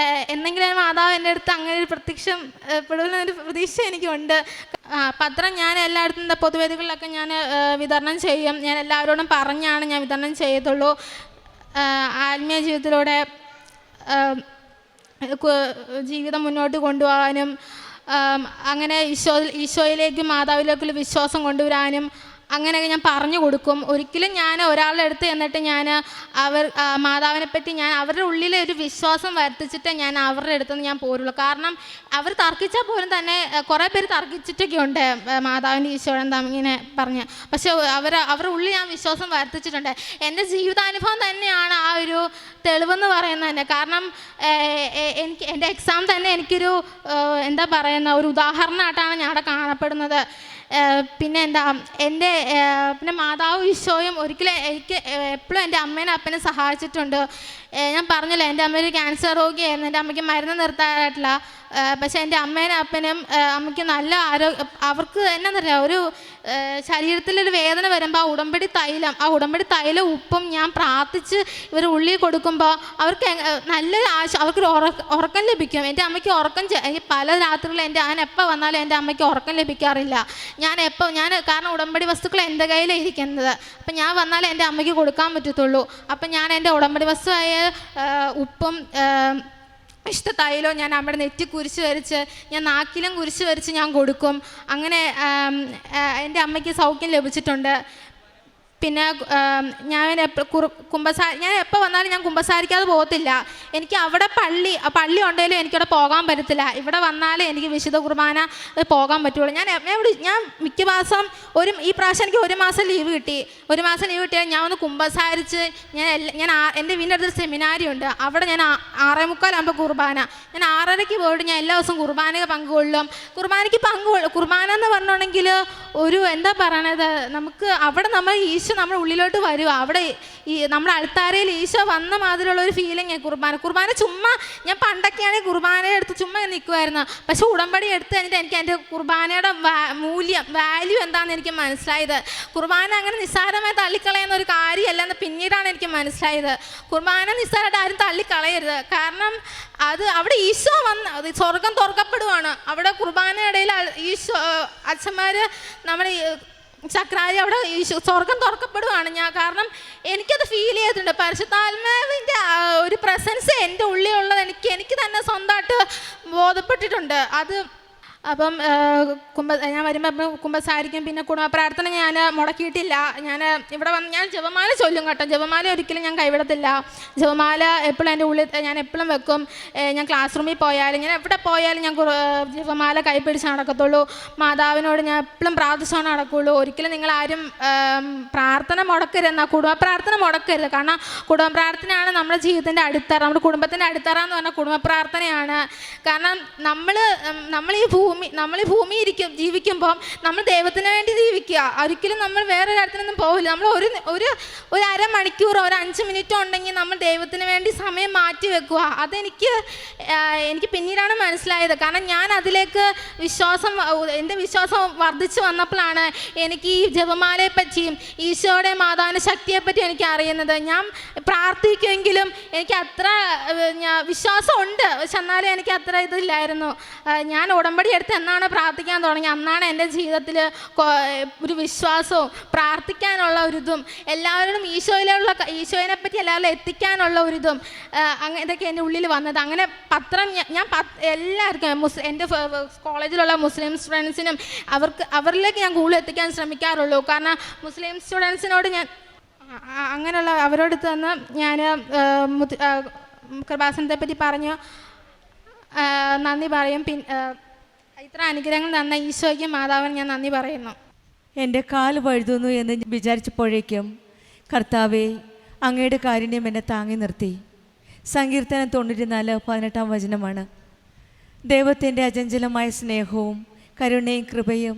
എന്തെങ്കിലും മാതാവ് എൻ്റെ അടുത്ത് അങ്ങനെ ഒരു പ്രത്യക്ഷപ്പെടുന്നൊരു പ്രതീക്ഷ എനിക്കുണ്ട്. പത്രം ഞാൻ എല്ലായിടത്തും പൊതുവേദികളിലൊക്കെ ഞാൻ വിതരണം ചെയ്യും. ഞാൻ എല്ലാവരോടും പറഞ്ഞാണ് ഞാൻ വിതരണം ചെയ്യത്തുള്ളൂ. ആത്മീയ ജീവിതത്തിലൂടെ ജീവിതം മുന്നോട്ട് കൊണ്ടുപോകാനും അങ്ങനെ ഈശോയിലേക്കും മാതാവിലേക്കുള്ള വിശ്വാസം കൊണ്ടുവരാനും അങ്ങനെയൊക്കെ ഞാൻ പറഞ്ഞു കൊടുക്കും. ഒരിക്കലും ഞാൻ ഒരാളുടെ അടുത്ത് എന്നിട്ട് മാതാവിനെ പറ്റി അവരുടെ ഉള്ളിലെ ഒരു വിശ്വാസം വരുത്തിച്ചിട്ട് ഞാൻ അവരുടെ അടുത്തുനിന്ന് ഞാൻ പോരുള്ളൂ. കാരണം അവർ തർക്കിച്ചാൽ പോലും തന്നെ കുറേ പേര് തർക്കിച്ചിട്ടൊക്കെ ഉണ്ട് മാതാവിൻ്റെ ഈശോയുടെ ഇങ്ങനെ പറഞ്ഞ്. പക്ഷെ അവരുടെ ഉള്ളിൽ ഞാൻ വിശ്വാസം വരുത്തിച്ചിട്ടുണ്ട്. എൻ്റെ ജീവിതാനുഭവം തന്നെയാണ് ആ ഒരു തെളിവെന്ന് പറയുന്നത് തന്നെ. കാരണം എനിക്ക് എൻ്റെ എക്സാം തന്നെ എനിക്കൊരു എന്താ പറയുന്ന ഒരു ഉദാഹരണമായിട്ടാണ് ഞാൻ അവിടെ കാണപ്പെടുന്നത്. പിന്നെ എന്താ പിന്നെ മാതാവ് ഈശോയും ഒരിക്കലും എനിക്ക് എപ്പോഴും എൻ്റെ അമ്മേനെ അപ്പനെ സഹായിച്ചിട്ടുണ്ട്. ഞാൻ പറഞ്ഞല്ലോ, എൻ്റെ അമ്മ ഒരു ക്യാൻസർ രോഗിയായിരുന്നു. എൻ്റെ അമ്മയ്ക്ക് മരുന്ന് നിർത്താനായിട്ടില്ല. പക്ഷേ എൻ്റെ അമ്മേനും അപ്പനും അമ്മയ്ക്ക് നല്ല അവർക്ക് എന്നാ പറയുക, ഒരു ശരീരത്തിലൊരു വേദന വരുമ്പോൾ ആ ഉടമ്പടി തൈലം ഉപ്പും ഞാൻ പ്രാർത്ഥിച്ച് ഇവർ ഉള്ളിൽ കൊടുക്കുമ്പോൾ അവർക്ക് നല്ലൊരു അവർക്കൊരു ഉറക്കം ലഭിക്കും. എൻ്റെ അമ്മയ്ക്ക് ഉറക്കം പല രാത്രികളിൽ ഞാൻ എപ്പോൾ വന്നാലും എൻ്റെ അമ്മയ്ക്ക് ഉറക്കം ലഭിക്കാറില്ല. കാരണം ഉടമ്പടി വസ്തുക്കൾ എൻ്റെ കയ്യിലാണ് ഇരിക്കുന്നത്. അപ്പം ഞാൻ വന്നാലേ എൻ്റെ അമ്മയ്ക്ക് കൊടുക്കാൻ പറ്റത്തുള്ളൂ. അപ്പം ഞാൻ എൻ്റെ ഉടമ്പടി വസ്തുവായ ഉപ്പും തൈലോ ഞാൻ അമ്മയുടെ നെറ്റി കുരിശ് വരച്ച്, ഞാൻ നാക്കിലും കുരിശ് വരച്ച് ഞാൻ കൊടുക്കും. അങ്ങനെ എൻ്റെ അമ്മയ്ക്ക് സൗഖ്യം ലഭിച്ചിട്ടുണ്ട്. പിന്നെ ഞാൻ എപ്പോൾ വന്നാലും ഞാൻ കുമ്പസാരിക്കാതെ പോകത്തില്ല. എനിക്ക് അവിടെ പള്ളി ഉണ്ടെങ്കിലും എനിക്കവിടെ പോകാൻ പറ്റത്തില്ല. ഇവിടെ വന്നാലേ എനിക്ക് വിശുദ്ധ കുർബാന പോകാൻ പറ്റുള്ളൂ. ഞാൻ മിക്ക മാസം ഈ പ്രാവശ്യം എനിക്ക് 1 മാസം ലീവ് കിട്ടി. 1 മാസം ലീവ് കിട്ടിയാൽ ഞാൻ ഒന്ന് കുമ്പസാരിച്ച് ഞാൻ എൻ്റെ വീടിൻ്റെ അടുത്തൊരു സെമിനാരി ഉണ്ട്. അവിടെ ഞാൻ 6:45 കുർബാന, ഞാൻ 6:30 പോയിട്ട് ഞാൻ എല്ലാ ദിവസവും കുർബാനയ്ക്ക് പങ്കുകൊള്ളും. കുർബാന എന്ന് പറഞ്ഞിട്ടുണ്ടെങ്കിൽ ഒരു എന്താ പറയണത്, നമുക്ക് അവിടെ നമ്മുടെ ഉള്ളിലോട്ട് വരിക. അവിടെ നമ്മുടെ അൾത്താരയിൽ ഈശോ വന്ന മാതിരിയുള്ള ഒരു ഫീലിംഗ്. കുർബാന ചുമ്മാ ഞാൻ പണ്ടൊക്കെയാണെങ്കിൽ കുർബാന എടുത്ത് ചുമ്മാ നിൽക്കുമായിരുന്നു. പക്ഷെ ഉടമ്പടി എടുത്ത് കഴിഞ്ഞിട്ട് എനിക്ക് എൻ്റെ കുർബാനയുടെ വാല്യൂ എന്താണെന്ന് എനിക്ക് മനസ്സിലായത്. കുർബാന അങ്ങനെ നിസ്സാരമായി തള്ളിക്കളയുന്ന ഒരു കാര്യമല്ലെന്ന് പിന്നീടാണ് എനിക്ക് മനസ്സിലായത്. കുർബാന നിസ്സാരമായിട്ട് ആരും തള്ളിക്കളയരുത്. കാരണം അവിടെ ഈശോ സ്വർഗം തുറക്കപ്പെടുവാണ്. അവിടെ കുർബാനയുടെ ഇടയിൽ ഈശോ അച്ഛന്മാർ നമ്മുടെ ചക്രാരി അവിടെ സ്വർഗം തുറക്കപ്പെടുവാണ്. കാരണം എനിക്കത് ഫീൽ ചെയ്തിട്ടുണ്ട്. പരിശുദ്ധാത്മാവിൻ്റെ ഒരു പ്രസൻസ് എൻ്റെ ഉള്ളിലുള്ളത് എനിക്ക് തന്നെ സ്വന്തമായിട്ട് ബോധപ്പെട്ടിട്ടുണ്ട്. അപ്പം ഞാൻ വരുമ്പോൾ കുമ്പസാരിക്കും. പിന്നെ കുടുംബ പ്രാർത്ഥന ഞാൻ മുടക്കിയിട്ടില്ല. ഞാൻ ഇവിടെ വന്ന് ഞാൻ ജപമാല ചൊല്ലും കേട്ടോ. ജപമാല ഒരിക്കലും ഞാൻ കൈവിടത്തില്ല. ജപമാല എപ്പോഴും എൻ്റെ ഉള്ളിൽ ഞാൻ എപ്പോഴും വെക്കും. ഞാൻ ക്ലാസ് റൂമിൽ പോയാലും ഞാൻ എവിടെ പോയാലും ഞാൻ ജപമാല കൈപിടിച്ച് നടക്കത്തുള്ളൂ. മാതാവിനോട് ഞാൻ എപ്പോഴും പ്രാർത്ഥിച്ചാണ് നടക്കുകയുള്ളൂ. ഒരിക്കലും നിങ്ങളാരും പ്രാർത്ഥന മുടക്കരുത്, കുടുംബ പ്രാർത്ഥന മുടക്കരുത്. കാരണം കുടുംബ പ്രാർത്ഥനയാണ് നമ്മുടെ ജീവിതത്തിൻ്റെ അടിത്തറ. നമ്മുടെ കുടുംബത്തിൻ്റെ അടിത്തറ എന്ന് പറഞ്ഞാൽ കുടുംബ പ്രാർത്ഥനയാണ്. കാരണം നമ്മൾ ഈ ഭൂമി ജീവിക്കുമ്പം നമ്മൾ ദൈവത്തിന് വേണ്ടി ജീവിക്കുക. ഒരിക്കലും നമ്മൾ വേറെ കാര്യത്തിനൊന്നും പോകില്ല. നമ്മൾ ഒരു അരമണിക്കൂറോ ഒരു 5 മിനിറ്റോ ഉണ്ടെങ്കിൽ നമ്മൾ ദൈവത്തിന് വേണ്ടി സമയം മാറ്റി വെക്കുക. എനിക്ക് പിന്നീടാണ് മനസ്സിലായത്. കാരണം ഞാൻ അതിലേക്ക് എൻ്റെ വിശ്വാസം വർദ്ധിച്ചു വന്നപ്പോഴാണ് എനിക്ക് ഈ ജപമാലയെ പറ്റിയും ഈശോയുടെ മാതാവിൻ്റെ ശക്തിയെപ്പറ്റിയും എനിക്ക് അറിയുന്നത്. ഞാൻ പ്രാർത്ഥിക്കുമെങ്കിലും എനിക്ക് അത്ര വിശ്വാസം ഉണ്ട്, പക്ഷെ എന്നാലും എനിക്ക് അത്ര ഇതില്ലായിരുന്നു. ഞാൻ ഉടമ്പടി എടുത്ത് എന്നാണ് പ്രാർത്ഥിക്കാൻ തുടങ്ങി, അന്നാണ് എൻ്റെ ജീവിതത്തിൽ ഒരു വിശ്വാസവും പ്രാർത്ഥിക്കാനുള്ള ഒരിതും എല്ലാവരോടും ഈശോയെ പറ്റി എല്ലാവരും എത്തിക്കാനുള്ള ഒരിതും ഇതൊക്കെ എൻ്റെ ഉള്ളിൽ വന്നത്. അങ്ങനെ ഞാൻ എല്ലാവർക്കും എൻ്റെ കോളേജിലുള്ള മുസ്ലിം സ്റ്റുഡൻസിനും അവരിലേക്ക് ഞാൻ കൂടുതൽ എത്തിക്കാൻ ശ്രമിക്കാറുള്ളൂ. കാരണം മുസ്ലിം സ്റ്റുഡൻസിനോട് ഞാൻ അങ്ങനെയുള്ള അവരോട് തന്നെ ഞാൻ കൃപാസനത്തെ പറ്റി പറഞ്ഞു നന്ദി പറയും. ഇത്ര അനുഗ്രഹങ്ങൾ തന്ന ഈശോയ്ക്കും മാതാവിന് ഞാൻ നന്ദി പറയുന്നു. എൻ്റെ കാല് വഴുതുന്നു എന്ന് വിചാരിച്ചപ്പോഴേക്കും കർത്താവേ, അങ്ങയുടെ കാരുണ്യം എന്നെ താങ്ങി നിർത്തി. സങ്കീർത്തനം 94:18 വചനമാണ്. ദൈവത്തിൻ്റെ അചഞ്ചലമായ സ്നേഹവും കരുണയും കൃപയും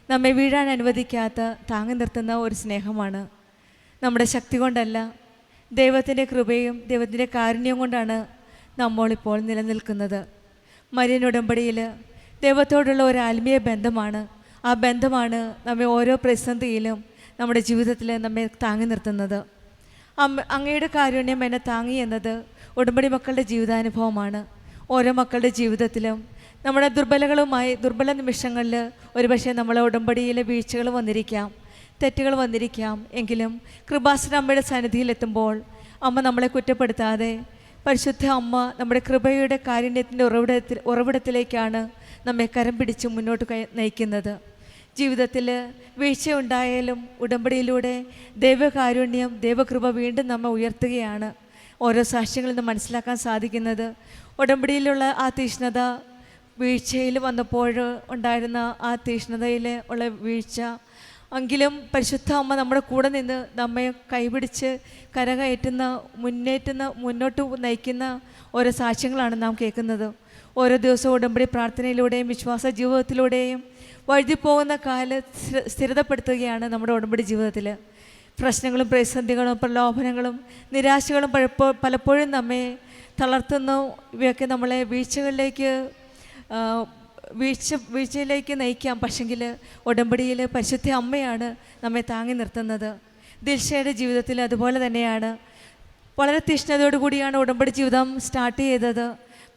നമ്മെ വീഴാൻ അനുവദിക്കാത്ത താങ്ങി നിർത്തുന്ന ഒരു സ്നേഹമാണ്. നമ്മുടെ ശക്തി കൊണ്ടല്ല, ദൈവത്തിൻ്റെ കൃപയും ദൈവത്തിൻ്റെ കാരുണ്യം കൊണ്ടാണ് നമ്മളിപ്പോൾ നിലനിൽക്കുന്നത്. മരിയൻ ഉടമ്പടിയിൽ ദൈവത്തോടുള്ള ഒരു ആത്മീയ ബന്ധമാണ്. ആ ബന്ധമാണ് നമ്മെ ഓരോ പ്രതിസന്ധിയിലും നമ്മുടെ ജീവിതത്തിൽ നമ്മെ താങ്ങി നിർത്തുന്നത്. അങ്ങയുടെ കാരുണ്യം എന്നെ താങ്ങി എന്നത് ഉടമ്പടി മക്കളുടെ ജീവിതാനുഭവമാണ്. ഓരോ മക്കളുടെ ജീവിതത്തിലും നമ്മുടെ ദുർബല നിമിഷങ്ങളിൽ ഒരുപക്ഷെ നമ്മളെ ഉടമ്പടിയിലെ വീഴ്ചകൾ വന്നിരിക്കാം, തെറ്റുകൾ വന്നിരിക്കാം. എങ്കിലും കൃപാസന അമ്മയുടെ സന്നിധിയിലെത്തുമ്പോൾ അമ്മ നമ്മളെ കുറ്റപ്പെടുത്താതെ പരിശുദ്ധ അമ്മ നമ്മുടെ കൃപയുടെ കാരുണ്യത്തിൻ്റെ ഉറവിടത്തിലേക്കാണ് നമ്മെ കരം പിടിച്ച് മുന്നോട്ട് നയിക്കുന്നത്. ജീവിതത്തിൽ വീഴ്ചയുണ്ടായാലും ഉടമ്പടിയിലൂടെ ദൈവകാരുണ്യം ദൈവകൃപ വീണ്ടും നമ്മെ ഉയർത്തുകയാണ്. ഓരോ സാക്ഷ്യങ്ങളിൽ നിന്ന് മനസ്സിലാക്കാൻ സാധിക്കുന്നത് ഉടമ്പടിയിലുള്ള ആ തീഷ്ണത വീഴ്ചയിൽ വന്നപ്പോൾ ഉണ്ടായിരുന്ന ആ തീഷ്ണതയിൽ ഉള്ള വീഴ്ച എങ്കിലും പരിശുദ്ധ അമ്മ നമ്മുടെ കൂടെ നിന്ന് നമ്മെ കൈപിടിച്ച് കരകയറ്റുന്ന മുന്നോട്ട് നയിക്കുന്ന ഓരോ സാക്ഷ്യങ്ങളാണ് നാം കേൾക്കുന്നത്. ഓരോ ദിവസവും ഉടമ്പടി പ്രാർത്ഥനയിലൂടെയും വിശ്വാസ ജീവിതത്തിലൂടെയും വഴുതിപ്പോകുന്ന സ്ഥിരതപ്പെടുത്തുകയാണ് നമ്മുടെ ഉടമ്പടി ജീവിതത്തിൽ. പ്രശ്നങ്ങളും പ്രതിസന്ധികളും പ്രലോഭനങ്ങളും നിരാശകളും പലപ്പോഴും നമ്മെ തളർത്തുന്നു. ഇവയൊക്കെ നമ്മളെ വീഴ്ചയിലേക്ക് നയിക്കാം. പക്ഷെങ്കിൽ ഉടമ്പടിയിൽ പരിശുദ്ധ അമ്മയാണ് നമ്മെ താങ്ങി നിർത്തുന്നത്. ദിൽഷയുടെ ജീവിതത്തിൽ അതുപോലെ തന്നെയാണ്. വളരെ തീഷ്ണതയോടുകൂടിയാണ് ഉടമ്പടി ജീവിതം സ്റ്റാർട്ട് ചെയ്തത്.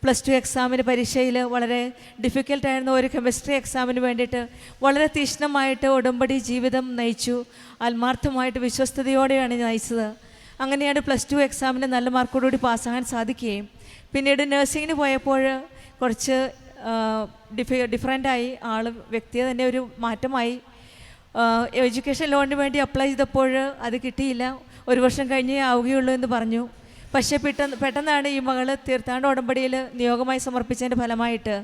+2 എക്സാമിന് പരീക്ഷയിൽ വളരെ ഡിഫിക്കൽട്ടായിരുന്ന ഒരു കെമിസ്ട്രി എക്സാമിന് വേണ്ടിയിട്ട് വളരെ തീഷ്ണമായിട്ട് ഉടമ്പടി ജീവിതം നയിച്ചു. ആത്മാർത്ഥമായിട്ട് വിശ്വസ്തയോടെയാണ് നയിച്ചത്. അങ്ങനെയാണ് +2 എക്സാമിന് നല്ല മാർക്കോടുകൂടി പാസ്സാകാൻ സാധിക്കുകയും പിന്നീട് നഴ്സിങ്ങിന് പോയപ്പോൾ കുറച്ച് ഡിഫറൻ്റായി വ്യക്തിയെ തന്നെ ഒരു മാറ്റമായി. എഡ്യൂക്കേഷൻ ലോണിന് വേണ്ടി അപ്ലൈ ചെയ്തപ്പോൾ അത് കിട്ടിയില്ല. 1 വർഷം കഴിഞ്ഞേ ആവുകയുള്ളൂ എന്ന് പറഞ്ഞു. പക്ഷേ പെട്ടെന്നാണ് ഈ മകൾ തീർത്ഥാടന ഉടമ്പടിയിൽ നിയോഗമായി സമർപ്പിച്ചതിൻ്റെ ഫലമായിട്ട്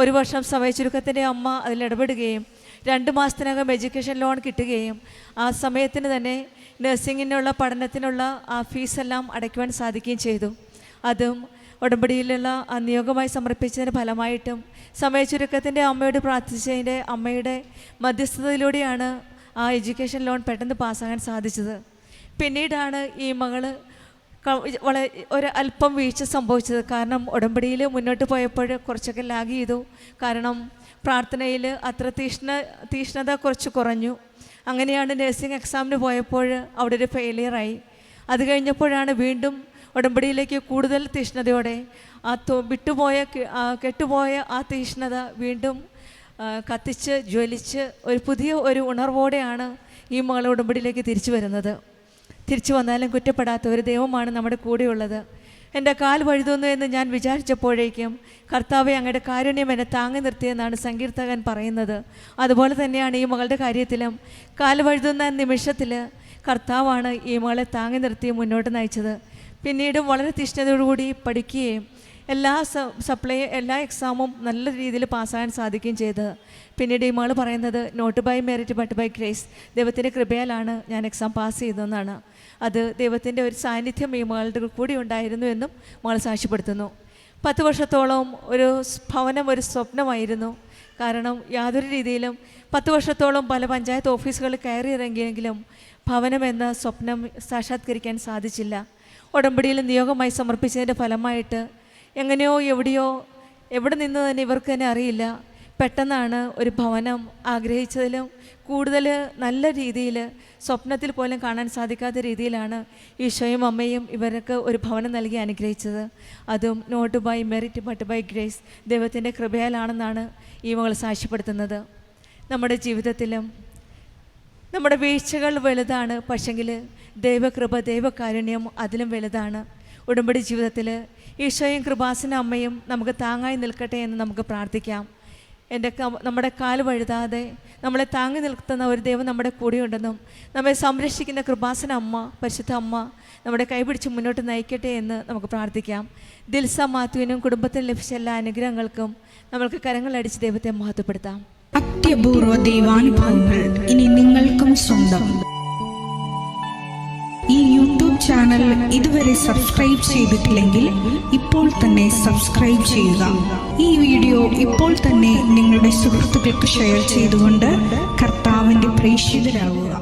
1 വർഷം സമയ ചുരുക്കത്തിൻ്റെ അമ്മ അതിലിടപെടുകയും 2 മാസത്തിനകം എഡ്യൂക്കേഷൻ ലോൺ കിട്ടുകയും ആ സമയത്തിന് തന്നെ നഴ്സിങ്ങിനുള്ള പഠനത്തിനുള്ള ആ ഫീസെല്ലാം അടയ്ക്കുവാൻ സാധിക്കുകയും ചെയ്തു. അതും ഉടമ്പടിയിലുള്ള ആ നിയോഗമായി സമർപ്പിച്ചതിന് ഫലമായിട്ടും സമയ ചുരുക്കത്തിൻ്റെ അമ്മയോട് പ്രാർത്ഥിച്ചതിൻ്റെ അമ്മയുടെ മധ്യസ്ഥതയിലൂടെയാണ് ആ എഡ്യൂക്കേഷൻ ലോൺ പെട്ടെന്ന് പാസ്സാകാൻ സാധിച്ചത്. പിന്നീടാണ് ഈ മകൾ വളരെ അല്പം വീഴ്ച സംഭവിച്ചത്. കാരണം ഉടമ്പടിയിൽ മുന്നോട്ട് പോയപ്പോൾ കുറച്ചൊക്കെ ലാഗ് ചെയ്തു. കാരണം പ്രാർത്ഥനയിൽ അത്ര തീഷ്ണത കുറച്ച് കുറഞ്ഞു. അങ്ങനെയാണ് നഴ്സിംഗ് എക്സാമിന് പോയപ്പോൾ അവിടെ ഒരു ഫെയിലിയറായി. അത് കഴിഞ്ഞപ്പോഴാണ് വീണ്ടും ഉടമ്പടിയിലേക്ക് കൂടുതൽ തീഷ്ണതയോടെ കെട്ടുപോയ ആ തീഷ്ണത വീണ്ടും കത്തിച്ച് ജ്വലിച്ച് പുതിയ ഉണർവോടെയാണ് ഈ മകൾ ഉടമ്പടിയിലേക്ക് തിരിച്ചു വരുന്നത്. തിരിച്ചു വന്നാലും കുറ്റപ്പെടാത്ത ഒരു ദൈവമാണ് നമ്മുടെ കൂടെയുള്ളത്. എൻ്റെ കാൽ വഴുതുന്നു എന്ന് ഞാൻ വിചാരിച്ചപ്പോഴേക്കും കർത്താവെ അങ്ങയുടെ കാരുണ്യം എന്നെ താങ്ങി നിർത്തിയെന്നാണ് സങ്കീർത്തകൻ പറയുന്നത്. അതുപോലെ തന്നെയാണ് ഈ മകളുടെ കാര്യത്തിലും കാൽ വഴുതുന്ന നിമിഷത്തിൽ കർത്താവാണ് ഈ മകളെ താങ്ങി നിർത്തി മുന്നോട്ട് നയിച്ചത്. പിന്നീടും വളരെ തീഷ്ണതയോടുകൂടി പഠിക്കുകയും എല്ലാ എക്സാമും നല്ല രീതിയിൽ പാസ്സാകാൻ സാധിക്കുകയും ചെയ്തത്. പിന്നീട് ഈ മകൾ പറയുന്നത് not by merit but by grace, ദൈവത്തിൻ്റെ കൃപയാലാണ് ഞാൻ എക്സാം പാസ് ചെയ്തതെന്നാണ്. അത് ദൈവത്തിൻ്റെ ഒരു സാന്നിധ്യം ഈ മകളുടെ കൂടി ഉണ്ടായിരുന്നു എന്നും മകൾ സാക്ഷ്യപ്പെടുത്തുന്നു. 10 വർഷത്തോളം ഒരു ഭവനം ഒരു സ്വപ്നമായിരുന്നു. കാരണം യാതൊരു രീതിയിലും 10 വർഷത്തോളം പല പഞ്ചായത്ത് ഓഫീസുകളിൽ കയറി ഇറങ്ങിയെങ്കിലും ഭവനം എന്ന സ്വപ്നം സാക്ഷാത്കരിക്കാൻ സാധിച്ചില്ല. ഉടമ്പടിയിൽ നിയോഗമായി സമർപ്പിച്ചതിൻ്റെ ഫലമായിട്ട് എങ്ങനെയോ എവിടെ നിന്ന് തന്നെ ഇവർക്ക് തന്നെ അറിയില്ല, പെട്ടെന്നാണ് ഒരു ഭവനം ആഗ്രഹിച്ചതിലും കൂടുതൽ നല്ല രീതിയിൽ സ്വപ്നത്തിൽ പോലും കാണാൻ സാധിക്കാത്ത രീതിയിലാണ് ഈശോയും അമ്മയും ഇവർക്ക് ഒരു ഭവനം നൽകി അനുഗ്രഹിച്ചത്. അതും not by merit but by grace, ദൈവത്തിൻ്റെ കൃപയാലാണെന്നാണ് ഈ മകൾ സാക്ഷ്യപ്പെടുത്തുന്നത്. നമ്മുടെ ജീവിതത്തിലും നമ്മുടെ വീഴ്ചകൾ വലുതാണ്, പക്ഷെങ്കിൽ ദൈവകൃപ ദൈവകാരുണ്യം അതിലും വലുതാണ്. ഉടമ്പടി ജീവിതത്തിൽ ഈശോയും കൃപാസന അമ്മയും നമുക്ക് താങ്ങായി നിൽക്കട്ടെ എന്ന് നമുക്ക് പ്രാർത്ഥിക്കാം. നമ്മുടെ കാൽ വഴുതാതെ നമ്മളെ താങ്ങി നിൽക്കുന്ന ഒരു ദൈവം നമ്മുടെ കൂടെയുണ്ടെന്നും നമ്മെ സംരക്ഷിക്കുന്ന കൃപാസന അമ്മ പരിശുദ്ധ അമ്മ നമ്മുടെ കൈപിടിച്ച് മുന്നോട്ട് നയിക്കട്ടെ എന്ന് നമുക്ക് പ്രാർത്ഥിക്കാം. ദിൽസ മാത്യുവിനും കുടുംബത്തിന് ലഭിച്ച എല്ലാ അനുഗ്രഹങ്ങൾക്കും നമ്മൾക്ക് കരങ്ങളടിച്ച് ദൈവത്തെ മഹത്വപ്പെടുത്താം. അത്യപൂർവ ദൈവാനുഭവങ്ങൾ ഇനി നിങ്ങൾക്കും സ്വന്തം. ഈ യൂട്യൂബ് ചാനൽ ഇതുവരെ സബ്സ്ക്രൈബ് ചെയ്തിട്ടില്ലെങ്കിൽ ഇപ്പോൾ തന്നെ സബ്സ്ക്രൈബ് ചെയ്യുക. ഈ വീഡിയോ ഇപ്പോൾ തന്നെ നിങ്ങളുടെ സുഹൃത്തുക്കൾക്ക് ഷെയർ ചെയ്തുകൊണ്ട് കർത്താവിൻ്റെ പ്രേക്ഷിതരാകുക.